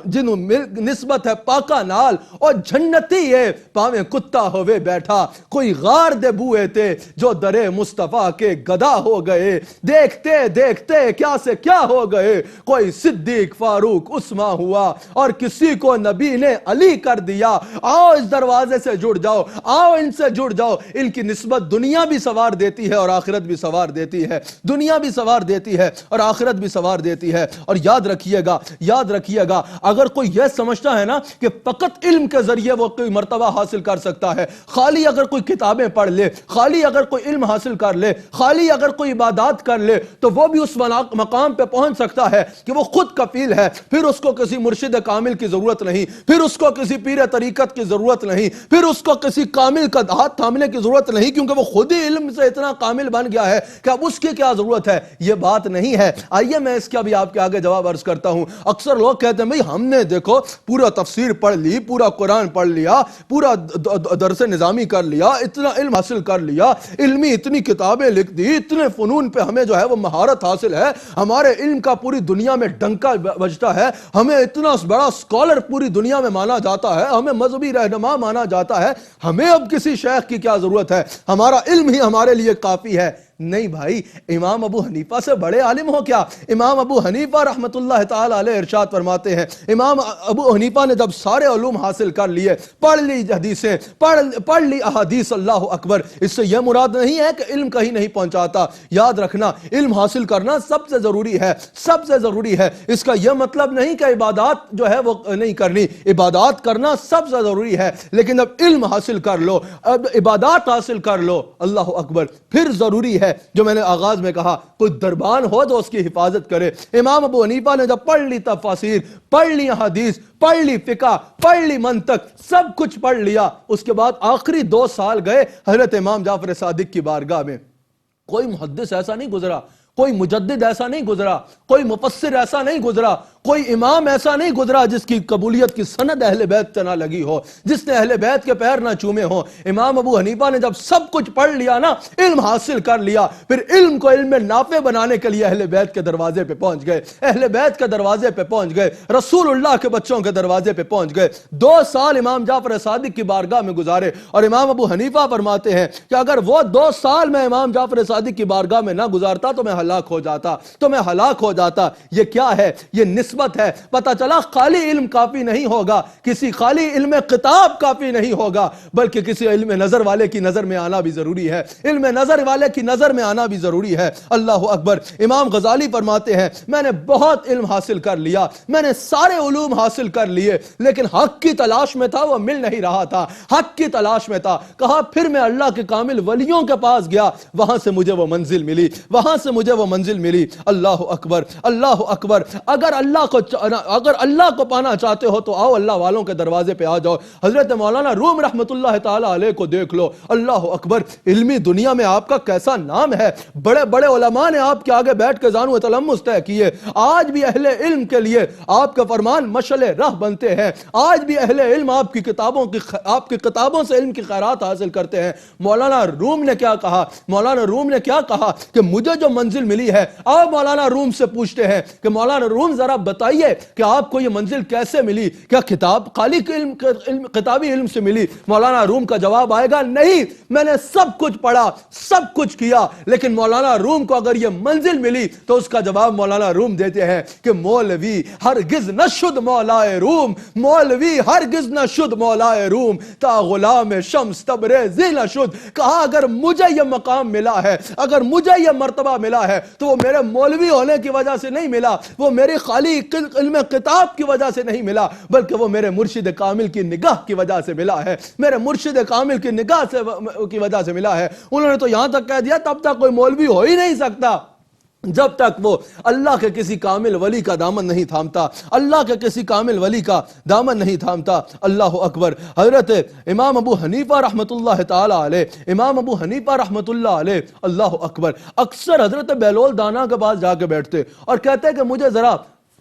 Speaker 1: جنہوں نسبت ہے پاکا نال اور جنتی ہے، پاویں کتا ہوئے بیٹھا کوئی غار دے بوئے تے جو درے مصطفیٰ کے گدا ہو گئے، دیکھتے دیکھتے کیا سے کیا ہو گئے، کوئی صدیق فاروق عثمان ہوا اور کسی کو نبی نے علی کر دیا۔ آؤ اس دروازے سے جڑ جاؤ، آؤ ان سے جڑ جاؤ۔ ان کی نسبت دنیا بھی سوار دیتی ہے اور آخرت بھی سوار دیتی ہے، دنیا بھی سوار دیتی ہے اور آخرت بھی سوار دیتی ہے۔ اور یاد رکھیے گا، یاد رکھیے گا، اگر کوئی یہ سمجھتا ہے نا کہ فقط علم کے ذریعے وہ کوئی مرتبہ حاصل کر سکتا ہے، خالی اگر کوئی کتابیں پڑھ لے، خالی اگر کوئی علم حاصل کر لے، خالی اگر کوئی عبادات کر لے تو وہ بھی اس مقام پہ پہنچ سکتا ہے کہ وہ خود کفیل ہے، پھر اس کو کسی مرشد کامل کی ضرورت نہیں، پھر اس کو کسی پیر طریقت کی ضرورت نہیں، پھر اس کو کسی کامل کا ہاتھ تھامنے کی ضرورت نہیں، کیونکہ وہ خود ہی علم سے اتنا کامل بن گیا ہے کہ اب اس کی کیا ضرورت ہے۔ یہ بات نہیں ہے۔ آئیے میں اس کا بھی آپ کے آگے جواب عرض کرتا ہوں۔ اکثر لوگ
Speaker 2: کہتے ہیں بھئی ہم نے دیکھو پورا تفسیر پڑھ لی، پورا قرآن پڑھ لیا، پورا درس نظامی کر لیا، اتنا علم حاصل کر لیا، علمی اتنی کتابیں لکھ دی، اتنے فنون پہ ہمیں جو ہے وہ مہارت حاصل ہے، ہمارے علم کا پوری دنیا میں ڈنکا بجتا ہے، ہمیں اتنا بڑا اسکالر پوری دنیا میں مانا جاتا ہے، ہمیں مذہبی رہنما مانا جاتا ہے، ہمیں اب کسی شیخ کی کیا ضرورت ہے، ہمارا علم ہی ہمارے لیے کافی ہے۔ نہیں بھائی، امام ابو حنیفہ سے بڑے عالم ہو کیا؟ امام ابو حنیفہ رحمت اللہ تعالی علیہ ارشاد فرماتے ہیں، امام ابو حنیفہ نے جب سارے علوم حاصل کر لیے، پڑھ لی حدیثیں، پڑھ لی احادیث، اللہ اکبر، اس سے یہ مراد نہیں ہے کہ علم کہیں نہیں پہنچاتا، یاد رکھنا علم حاصل کرنا سب سے ضروری ہے، سب سے ضروری ہے، اس کا یہ مطلب نہیں کہ عبادات جو ہے وہ نہیں کرنی، عبادات کرنا سب سے ضروری ہے، لیکن اب علم حاصل کر لو، اب عبادات حاصل کر لو، اللہ اکبر، پھر ضروری ہے جو میں نے آغاز میں کہا، کوئی دربان ہو تو اس کی حفاظت کرے۔ امام ابو حنیفہ نے جب پڑھ لی تفاسیر، پڑھ لی حدیث، پڑھ لی فقہ، پڑھ لی منطق، سب کچھ پڑھ لیا، اس کے بعد آخری 2 سال گئے حضرت امام جعفر صادق کی بارگاہ میں۔ کوئی محدث ایسا نہیں گزرا، کوئی مجدد ایسا نہیں گزرا، کوئی مفسر ایسا نہیں گزرا، کوئی امام ایسا نہیں گزرا جس کی قبولیت کی سند اہل بیت سے نہ لگی ہو، جس نے اہل بیت کے پیر نہ چومے ہوں۔ امام ابو حنیفہ نے جب سب کچھ پڑھ لیا نا، علم حاصل کر لیا، پھر علم کو علم نافع بنانے کے لیے اہل بیت کے دروازے پہ پہنچ گئے، اہل بیت کے دروازے پہ پہنچ گئے، رسول اللہ کے بچوں کے دروازے پہ پہنچ گئے۔ 2 سال امام جعفر صادق کی بارگاہ میں گزارے، اور امام ابو حنیفہ فرماتے ہیں کہ اگر وہ 2 سال میں امام جعفر صادق کی بارگاہ میں نہ گزارتا تو میں ہلاک ہو جاتا، تو میں ہلاک ہو جاتا۔ یہ کیا ہے؟ یہ نسبت ہے۔ پتہ چلا خالی علم کافی نہیں ہوگا، کسی خالی علم کتاب کافی نہیں ہوگا، بلکہ کسی علم نظر والے کی نظر میں آنا بھی ضروری ہے، علم نظر والے کی نظر میں آنا بھی ضروری ہے۔ اللہ اکبر۔ امام غزالی فرماتے ہیں میں نے بہت علم حاصل کر لیا، میں نے سارے علوم حاصل کر لیے، لیکن حق کی تلاش میں تھا، وہ مل نہیں رہا تھا، حق کی تلاش میں تھا۔ کہا پھر میں اللہ کے کامل ولیوں کے پاس گیا، وہاں سے مجھے وہ منزل ملی، وہاں سے مجھے وہ منزل ملی۔ اللہ اکبر، اللہ اکبر۔ اگر اللہ کو پانا چاہتے ہو تو آؤ اللہ والوں کے دروازے پہ آ جاؤ۔ حضرت مولانا روم رحمت اللہ تعالی علیہ کو دیکھ لو، اللہ اکبر، علمی دنیا میں آپ کا کیسا نام ہے، بڑے بڑے علماء نے آپ کے آگے بیٹھ کے زانو تلمس طے کیے، آج بھی اہل علم کے لیے آپ کا فرمان مشعل راہ بنتے ہیں، آج بھی اہل علم آپ کی کتابوں سے علم کی خیرات حاصل کرتے ہیں۔ مولانا روم نے کیا کہا؟ مولانا روم نے کیا کہا کہ مجھے جو منزل ملی ہے، آؤ مولانا روم سے پوچھتے ہیں کہ مولانا روم ذرا بتائیے کہ آپ کو یہ منزل کیسے ملی؟ کیا کتابی علم سے ملی؟ مولانا روم کا جواب آئے گا نہیں، میں نے سب کچھ پڑھا، سب کچھ کیا، لیکن مولانا روم کو اگر یہ منزل ملی تو اس کا جواب مولانا روم دیتے ہیں کہ مولوی ہرگز نہ شد مولائے روم، مولوی ہرگز نہ شد مولائے روم، تا غلام شمس تبریزی نہ شد۔ کہا اگر مجھے یہ مقام ملا ہے، اگر مجھے یہ مرتبہ ملا ہے تو وہ میرے مولوی ہونے کی وجہ سے نہیں ملا، وہ میری خالی علم کتاب کی وجہ سے نہیں ملا، بلکہ وہ میرے مرشد کامل کی نگاہ کی وجہ سے ملا ہے، میرے مرشد کامل کی نگاہ کی وجہ سے ملا ہے۔ انہوں نے تو یہاں تک کہہ دیا تب تک کوئی مولوی ہو ہی نہیں سکتا جب تک وہ اللہ کے کسی کامل ولی کا دامن نہیں تھامتا، اللہ کے کسی کامل ولی کا دامن نہیں تھامتا۔ اللہ اکبر۔ حضرت امام ابو حنیفہ رحمت اللہ تعالی علیہ، امام ابو حنیفہ رحمت اللہ علیہ، اللہ اکبر، اکثر حضرت بہلول دانا کے پاس جا کے بیٹھتے اور کہتے کہ مجھے ذرا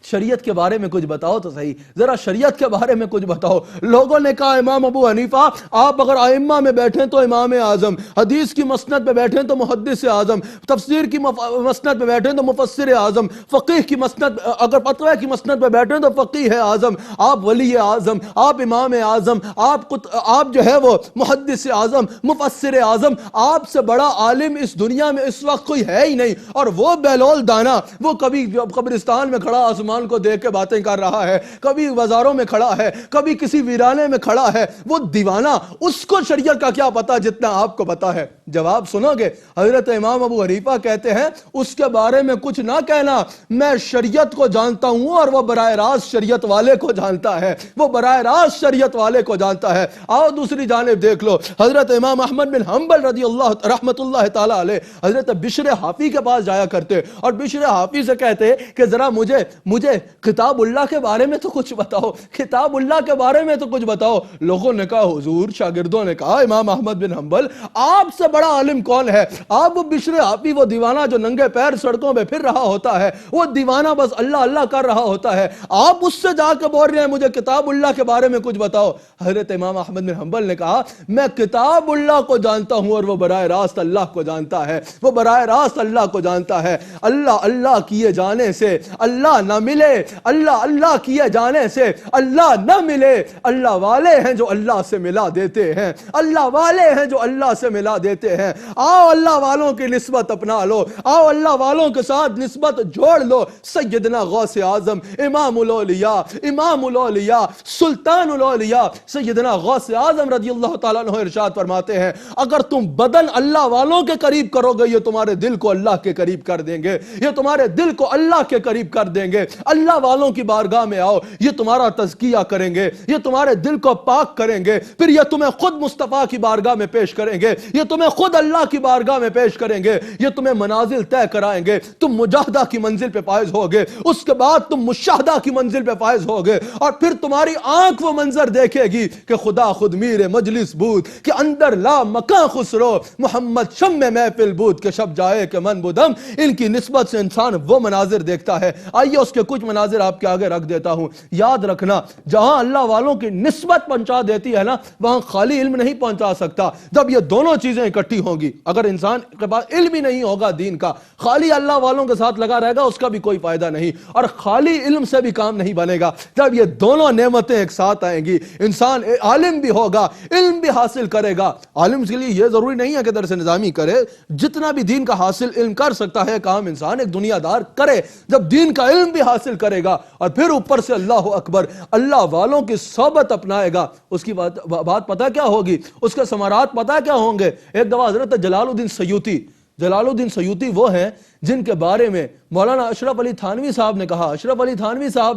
Speaker 2: شریعت کے بارے میں کچھ بتاؤ تو صحیح، ذرا شریعت کے بارے میں کچھ بتاؤ۔ لوگوں نے کہا امام ابو حنیفہ آپ اگر ائمہ میں بیٹھیں تو امام اعظم، حدیث کی مسند پہ بیٹھیں تو محدث اعظم، تفسیر کی مسند پہ بیٹھیں تو مفسر اعظم، فقیہ کی مسند، اگر فتوی کی مسند پہ بیٹھیں تو فقیہ اعظم، آپ ولی اعظم، آپ امام اعظم، آپ جو ہے وہ محدث اعظم، مفسر اعظم، آپ سے بڑا عالم اس دنیا میں اس وقت کوئی ہے ہی نہیں۔ اور وہ بہلول دانا، وہ کبھی قبرستان میں کھڑا آسمان کو دیکھ کے باتیں کر رہا ہے، کبھی بازاروں میں کھڑا ہے، کبھی کسی ویرانے میں کھڑا ہے، وہ دیوانہ، اس کو شریعت کا کیا پتا جتنا آپ کو پتا ہے؟ جواب سنو گے؟ حضرت امام ابو حنیفہ کہتے ہیں اس کے بارے میں کچھ نہ کہنا، میں شریعت کو جانتا ہوں اور وہ براہ راست شریعت والے کو جانتا ہے، وہ براہ راست شریعت والے کو جانتا ہے۔ آؤ دوسری جانب دیکھ لو، حضرت امام احمد بن حنبل رضی اللہ رحمت اللہ تعالی علیہ حضرت بشر حافی کے پاس جایا کرتے اور بشر حافی سے کہتے کہ ذرا مجھے مجھے کتاب اللہ کے بارے میں تو کچھ بتاؤ، کتاب اللہ کے بارے میں تو کچھ بتاؤ۔ لوگوں نے کہا حضور، شاگردوں نے کہا امام احمد بن حنبل آپ سے بڑا عالم کون ہے؟ آپ وہ بشر آپی، وہ دیوانہ جو ننگے پیر سڑکوں پہ پھر رہا ہوتا ہے، وہ دیوانہ بس اللہ اللہ کر رہا ہوتا ہے، آپ اس سے جا کے بول رہے ہیں مجھے کتاب اللہ کے بارے میں کچھ بتاؤ۔ حضرت امام احمد بن حنبل نے کہا میں کتاب اللہ کو جانتا ہوں اور وہ براہ راست اللہ کو جانتا ہے، وہ براہ راست اللہ کو جانتا ہے۔ اللہ اللہ کیے جانے سے اللہ نہ ملے، اللہ اللہ کیے جانے سے اللہ نہ ملے۔ اللہ والے ہیں جو اللہ سے ملا دیتے ہیں، اللہ والے ہیں جو اللہ سے ملا دیتے ہیں۔ آؤ اللہ والوں کی نسبت اپنا لو، آؤ اللہ والوں کے ساتھ نسبت جوڑ لو۔ سیدنا غوث اعظم، امام الاولیاء، امام الاولیاء، سلطان الاولیاء سیدنا غوث اعظم رضی اللہ تعالیٰ عنہ ارشاد فرماتے ہیں اگر تم بدن اللہ والوں کے قریب کرو گے، یہ تمہارے دل کو اللہ کے قریب کر دیں گے، یہ تمہارے دل کو اللہ کے قریب کر دیں گے۔ اللہ والوں کی بارگاہ میں آؤ، یہ تمہارا تزکیہ کریں گے، یہ تمہارے دل کو پاک کریں گے، پھر یہ تمہیں خود مصطفیٰ کی بارگاہ میں پیش کریں گے، یہ تمہیں خود اللہ کی بارگاہ میں پیش کریں گے، یہ تمہیں منازل طے کرائیں گے، تم مجاہدہ کی منزل پہ فائز ہوگے، اس کے بعد تم مشاہدہ کی منزل پہ فائز ہوگے، اور پھر تمہاری آنکھ وہ منظر دیکھے گی کہ خدا خود میر مجلس بود کہ اندر لا مکان خسرو، محمد شم محفل بود کہ شب جائے کہ من بدم۔ ان کی نسبت سے انسان وہ مناظر دیکھتا ہے۔ آئیے اس کے کچھ مناظر آپ کے آگے رکھ دیتا ہوں۔ یاد رکھنا جہاں اللہ والوں کی نسبت پہنچا دیتی ہے نا، وہاں خالی علم نہیں پہنچا سکتا۔ جب یہ دونوں چیزیں اکٹھی ہوں گی، اگر انسان کے پاس علم ہی نہیں ہوگا دین کا، خالی اللہ والوں کے ساتھ لگا رہے گا، اس کا بھی کوئی فائدہ نہیں، اور خالی علم سے بھی کام نہیں بنے گا۔ جب یہ دونوں نعمتیں ایک ساتھ آئیں گی، انسان عالم بھی ہوگا، علم بھی حاصل کرے گا۔ عالم کے لیے یہ ضروری نہیں ہے کہ درس نظامی کرے، جتنا بھی دین کا حاصل علم کر سکتا ہے، کام انسان ایک دنیا دار کرے۔ جب دین کا علم بھی حاصل کرے گا اور پھر اوپر سے اللہ اکبر اللہ والوں کی صحبت اپنائے گا، اس کی بات پتہ کیا ہوگی، اس کے ثمرات پتہ کیا ہوں گے۔ ایک دفعہ حضرت جلال الدین سیوطی وہ ہیں جن کے بارے میں مولانا اشرف علی تھانوی صاحب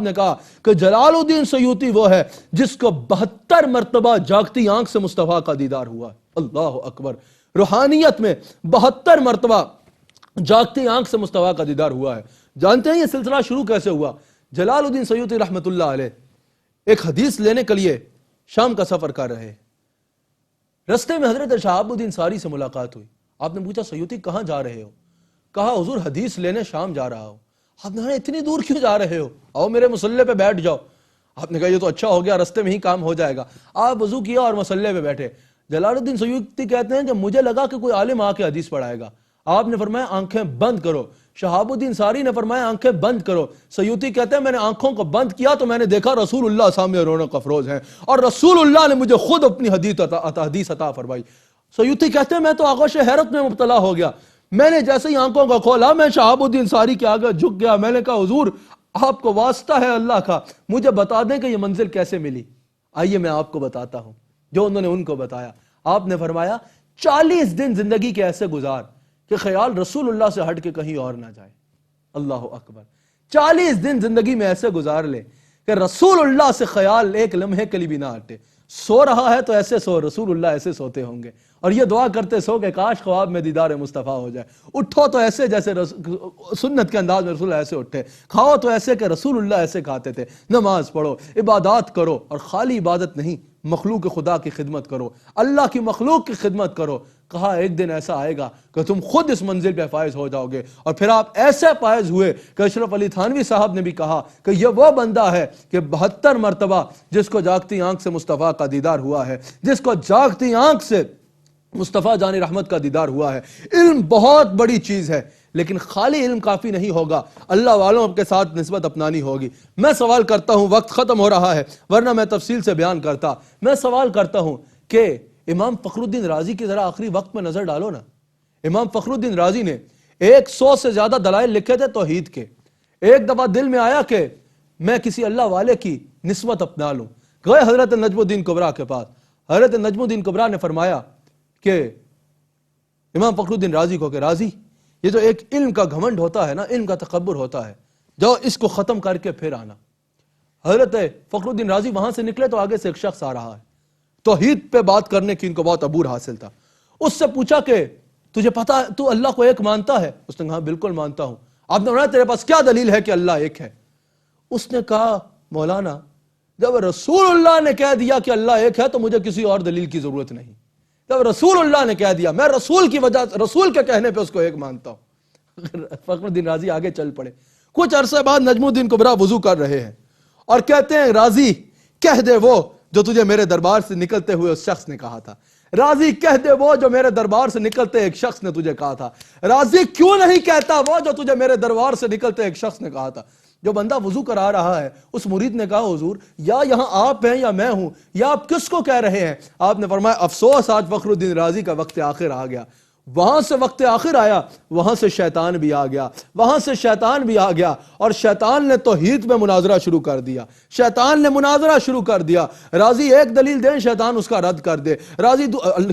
Speaker 2: نے کہا کہ جلال الدین سیوطی وہ ہے جس کو 72 مرتبہ جاگتی آنکھ سے مصطفیٰ کا دیدار ہوا۔ اللہ اکبر، روحانیت میں 72 مرتبہ جاگتی آنکھ سے مصطفیٰ کا دیدار ہوا ہے۔ جانتے ہیں یہ سلسلہ شروع کیسے ہوا؟ جلال الدین سیوطی رحمت اللہ علیہ ایک حدیث لینے کے لیے شام کا سفر کر رہے، رستے میں حضرت شہاب الدین ساری سے ملاقات ہوئی۔ آپ نے پوچھا سیوطی کہاں جا رہے ہو؟ کہا حضور حدیث لینے شام جا رہا ہوں۔ آپ نے کہا اتنی دور کیوں جا رہے ہو؟ آؤ میرے مصلے پہ بیٹھ جاؤ۔ آپ نے کہا یہ تو اچھا ہو گیا، رستے میں ہی کام ہو جائے گا۔ آپ وضو کیا اور مصلے پہ بیٹھے۔ جلال الدین سیوطی کہتے ہیں کہ مجھے لگا کہ کوئی عالم آ کے حدیث پڑھائے گا۔ آپ نے فرمایا آنکھیں بند کرو۔ شہاب الدین ساری نے فرمایا آنکھیں بند کرو۔ سیوطی کہتے ہیں میں نے آنکھوں کو بند کیا تو میں نے دیکھا رسول اللہ سامنے رونق افروز ہیں، اور رسول اللہ نے مجھے خود اپنی حدیث عطا فرمائی۔ سیوطی کہتے ہیں میں تو آغوش حیرت میں مبتلا ہو گیا۔ میں نے جیسے ہی آنکھوں کو کھولا میں شہاب الدین ساری کے آگے جھک گیا۔ میں نے کہا حضور آپ کو واسطہ ہے اللہ کا، مجھے بتا دیں کہ یہ منزل کیسے ملی۔ آئیے میں آپ کو بتاتا ہوں جو انہوں نے ان کو بتایا۔ آپ نے فرمایا 40 دن زندگی کے ایسے گزار کہ خیال رسول اللہ سے ہٹ کے کہیں اور نہ جائے۔ اللہ اکبر، 40 دن زندگی میں ایسے گزار لے کہ رسول اللہ سے خیال ایک لمحے کے لیے بھی نہ ہٹے۔ سو رہا ہے تو ایسے سو، رسول اللہ ایسے سوتے ہوں گے، اور یہ دعا کرتے سو کہ کاش خواب میں دیدار مصطفیٰ ہو جائے۔ اٹھو تو ایسے جیسے سنت کے انداز میں رسول اللہ ایسے اٹھے، کھاؤ تو ایسے کہ رسول اللہ ایسے کھاتے تھے۔ نماز پڑھو، عبادات کرو، اور خالی عبادت نہیں، مخلوق خدا کی خدمت کرو، اللہ کی مخلوق کی خدمت کرو۔ کہا ایک دن ایسا آئے گا کہ تم خود اس منزل پہ فائز ہو جاؤ گے، اور پھر آپ ایسے فائز ہوئے کہ اشرف علی تھانوی صاحب نے بھی کہا کہ یہ وہ بندہ ہے کہ 72 مرتبہ جس کو جاگتی آنکھ سے مصطفیٰ کا دیدار ہوا ہے، جس کو جاگتی آنکھ سے مصطفیٰ جان رحمت کا دیدار ہوا ہے۔ علم بہت بڑی چیز ہے، لیکن خالی علم کافی نہیں ہوگا، اللہ والوں کے ساتھ نسبت اپنانی ہوگی۔ میں سوال کرتا ہوں، وقت ختم ہو رہا ہے ورنہ میں تفصیل سے بیان کرتا، میں سوال کرتا ہوں کہ امام فخر الدین رازی کی ذرا آخری وقت میں نظر ڈالو نا۔ امام فخر الدین رازی نے 100 سے زیادہ دلائل لکھے تھے توحید کے۔ ایک دفعہ دل میں آیا کہ میں کسی اللہ والے کی نسبت اپنا لوں، گئے حضرت نجم الدین کبریٰ کے پاس۔ حضرت نجم الدین کبریٰ نے فرمایا کہ امام فخر الدین رازی کو کہ رازی یہ جو ایک علم کا گھمنڈ ہوتا ہے نا، علم کا تکبر ہوتا ہے، جو اس کو ختم کر کے پھر آنا۔ حضرت فخر الدین رازی وہاں سے نکلے تو آگے سے ایک شخص آ رہا ہے، توحید پہ بات کرنے کی ان کو بہت عبور حاصل تھا۔ اس سے پوچھا کہ تجھے پتا تو اللہ کو ایک مانتا ہے؟ اس نے کہا بالکل مانتا ہوں۔ آپ نے فرمایا تیرے پاس کیا دلیل ہے کہ اللہ ایک ہے؟ اس نے کہا مولانا جب رسول اللہ نے کہہ دیا کہ اللہ ایک ہے تو مجھے کسی اور دلیل کی ضرورت نہیں. جب رسول اللہ نے کہہ دیا میں رسول کی وجہ رسول کے کہنے پہ اس کو ایک مانتا ہوں. فخر الدین رازی آگے چل پڑے. کچھ عرصے بعد نجم الدین کبریٰ وضو کر رہے ہیں اور کہتے ہیں راضی کہہ دے وہ جو تجھے میرے دربار سے نکلتے ہوئے اس شخص نے کہا تھا. راضی کہہ دے وہ جو میرے دربار سے نکلتے ایک شخص نے تجھے کہا تھا. راضی کیوں نہیں کہتا وہ جو تجھے میرے دربار سے نکلتے ایک شخص نے کہا تھا. جو بندہ وضو کرا رہا ہے اس مرید نے کہا حضور یا یہاں آپ ہیں یا میں ہوں یا آپ کس کو کہہ رہے ہیں؟ آپ نے فرمایا افسوس آج فخر الدین رازی کا وقت آخر آ گیا. وہاں سے وقت آخر آیا, وہاں سے شیطان بھی آ گیا, وہاں سے شیطان بھی آ گیا اور شیطان نے توحید میں مناظرہ شروع کر دیا. شیطان نے مناظرہ شروع کر دیا. راضی ایک دلیل دیں شیطان اس کا رد کر دے. راضی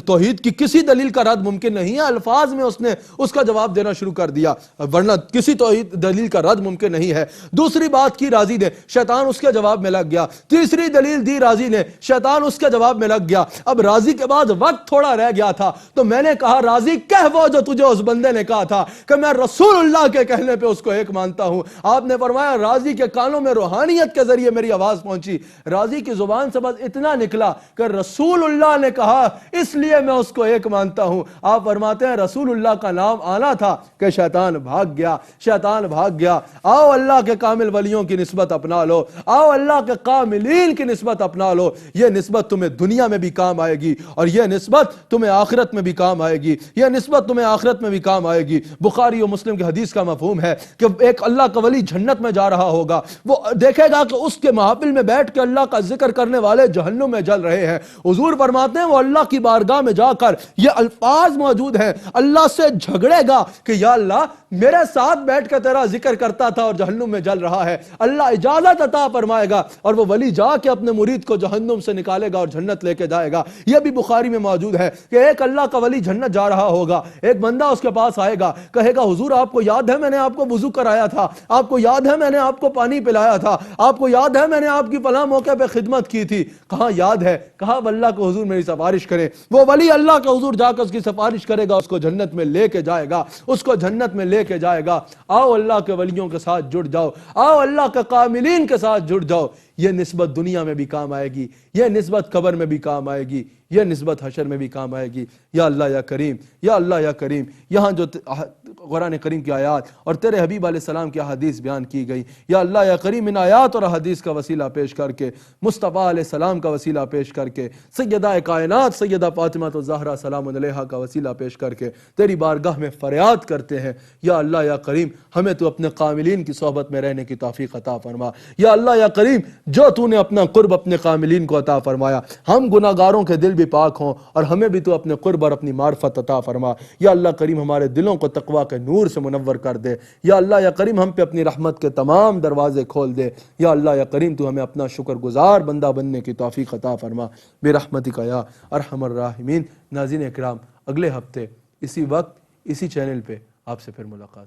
Speaker 2: توحید کی کسی دلیل کا رد ممکن نہیں ہے, الفاظ میں اس نے اس کا جواب دینا شروع کر دیا ورنہ کسی توحید دلیل کا رد ممکن نہیں ہے. دوسری بات کی راضی نے, شیطان اس کے جواب میں لگ گیا. تیسری دلیل دی راضی نے, شیطان اس کے جواب میں لگ گیا. اب راضی کے بعد وقت تھوڑا رہ گیا تھا تو میں نے کہا راضی کہہ وہ جو تجھے اس بندے نے کہا تھا کہ میں رسول اللہ کے کہنے پہ اس کو ایک مانتا ہوں. آپ نے فرمایا راضی کے کانوں میں روحانیت کے ذریعے میری آواز پہنچی. راضی کی زبان سے بس اتنا نکلا کہ رسول اللہ نے کہا اس لیے میں اس کو ایک مانتا ہوں. آپ فرماتے ہیں رسول اللہ کا نام آنا تھا کہ شیطان بھاگ گیا. شیطان بھاگ گیا. آؤ اللہ کے کامل ولیوں کی نسبت اپنا لو, آؤ اللہ کے کاملین کی نسبت اپنا لو. یہ نسبت تمہیں دنیا میں بھی کام آئے گی اور یہ نسبت تمہیں آخرت میں بھی کام آئے گی. یہ نسبت تمہیں آخرت میں بھی کام آئے گی. بخاری و مسلم کی حدیث کا مفہوم ہے کہ ایک اللہ کا ولی جنت میں جا رہا ہوگا, وہ دیکھے گا کہ اس کے محافل میں بیٹھ کے اللہ کا ذکر کرنے والے جہنم میں جل رہے ہیں. حضور فرماتے ہیں وہ اللہ کی بارگاہ میں جا کر یہ الفاظ موجود ہیں, اللہ سے جھگڑے گا کہ یا اللہ میرے ساتھ بیٹھ کے تیرا ذکر کرتا تھا اور جہنم میں جل رہا ہے. اللہ اجازت عطا فرمائے گا اور وہ ولی جا کے اپنے مرید کو جہنم سے نکالے گا اور جنت لے کے جائے گا. یہ بھی بخاری میں موجود ہے کہ ایک اللہ کا ولی جنت جا رہا ہوگا, ایک بندہ اس کے پاس آئے گا, کہے گا حضور آپ کو یاد ہے میں نے آپ کو وضو کرایا تھا, آپ کو یاد ہے میں نے آپ کو پانی پلایا تھا, آپ کو یاد ہے میں نے آپ کی فلاں موقع پہ خدمت کی تھی. کہاں یاد ہے؟ کہا اللہ کو حضور میری سفارش کرے. وہ ولی اللہ کے حضور جا کر اس کی سفارش کرے گا, اس کو جنت میں لے کے جائے گا, اس کو جنت میں لے کے جائے گا. آؤ اللہ کے ولیوں کے ساتھ جڑ جاؤ, آؤ اللہ کے کاملین کے ساتھ جڑ جاؤ. یہ نسبت دنیا میں بھی کام آئے گی, یہ نسبت قبر میں بھی کام آئے گی, یہ نسبت حشر میں بھی کام آئے گی. یا اللہ یا کریم, یا اللہ یا کریم. یہاں جو قرآن کریم کی آیات اور تیرے حبیب علیہ السلام کی احادیث بیان کی گئی, یا اللہ یا کریم ان آیات اور احادیث کا وسیلہ پیش کر کے, مصطفیٰ علیہ السلام کا وسیلہ پیش کر کے, سیدہ کائنات سیدہ فاطمہ الزہرا سلام علیہا کا وسیلہ پیش کر کے تیری بارگاہ میں فریاد کرتے ہیں یا اللہ یا کریم ہمیں تو اپنے کاملین کی صحبت میں رہنے کی توفیق عطا فرما. یا اللہ یا کریم جو تو نے اپنا قرب اپنے کاملین کو عطا فرمایا, ہم گناہگاروں کے دل بھی پاک ہوں اور ہمیں بھی تو اپنے قرب اور اپنی معرفت عطا فرما. یا اللہ کریم ہمارے دلوں کو تقویٰ کے نور سے منور کر دے. یا اللہ یا کریم ہم پہ اپنی رحمت کے تمام دروازے کھول دے. یا اللہ یا کریم تو ہمیں اپنا شکر گزار بندہ بننے کی توفیق عطا فرما برحمتک یا ارحم الراحمین. ناظرین اکرام, اگلے ہفتے اسی وقت اسی چینل پہ آپ سے پھر ملاقات.